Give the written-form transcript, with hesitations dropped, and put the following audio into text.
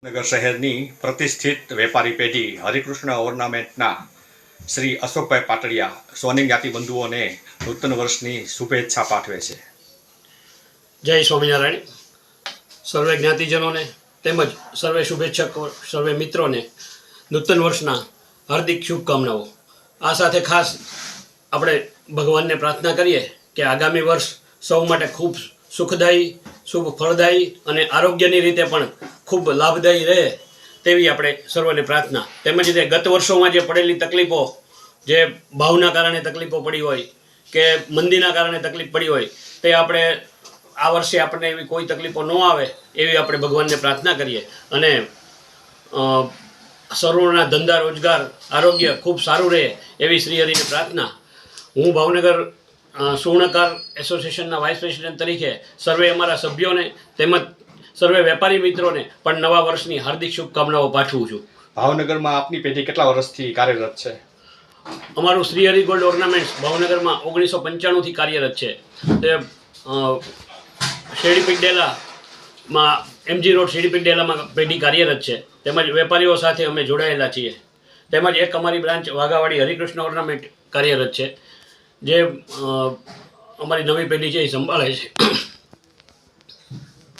નગર શહેરની પ્રતિષ્ઠિત વેપારી પેઢી હરિકૃષ્ણ ઓર્નામેન્ટના શ્રી અશોકભાઈ પાટડિયા સોની જ્ઞાતિ બંધુઓને નૂતન વર્ષની શુભેચ્છા પાઠવે છે. જય સ્વામિનારાયણ. સર્વે જ્ઞાતિજનોને તેમજ સર્વે શુભેચ્છકો, સર્વે મિત્રોને નૂતન વર્ષના હાર્દિક શુભકામનાઓ. આ સાથે ખાસ આપણે ભગવાનને પ્રાર્થના કરીએ કે આગામી વર્ષ સૌ માટે ખૂબ સુખદાયી, શુભ ફળદાયી અને આરોગ્યની રીતે પણ ખૂબ લાભદાયી રહે તેવી આપણે સર્વને પ્રાર્થના. તેમજ તે ગત વર્ષોમાં જે પડેલી તકલીફો, જે ભાવના કારણે તકલીફો પડી હોય કે મંદીના કારણે તકલીફ પડી હોય, તે આપણે આ વર્ષે આપણને એવી કોઈ તકલીફો ન આવે એવી આપણે ભગવાનને પ્રાર્થના કરીએ અને સર્વના ધંધા, રોજગાર, આરોગ્ય ખૂબ સારું રહે એવી શ્રીહરિને પ્રાર્થના. હું ભાવનગર સુવર્ણકાર એસોસિએશનના વાઇસ પ્રેસિડેન્ટ તરીકે સર્વે અમારા સભ્યોને તેમજ સર્વે વેપારી મિત્રોને પણ નવા વર્ષની હાર્દિક શુભકામનાઓ પાઠવું છું. ભાવનગરમાં આપની પેઢી કેટલા વર્ષથી કાર્યરત છે? અમારું શ્રીહરિ ગોલ્ડ ઓર્નામેન્ટ્સ ભાવનગરમાં 1995થી કાર્યરત છે. તે શેરડીપીઠ ડેલામાં, MG રોડ શેરડીપીઠ ડેલામાં પેઢી કાર્યરત છે. તેમજ વેપારીઓ સાથે અમે જોડાયેલા છીએ. તેમજ એક અમારી બ્રાન્ચ વાઘાવાડી હરિકૃષ્ણ ઓર્નામેન્ટ કાર્યરત છે, જે અમારી નવી પેઢી છે એ સંભાળે છે.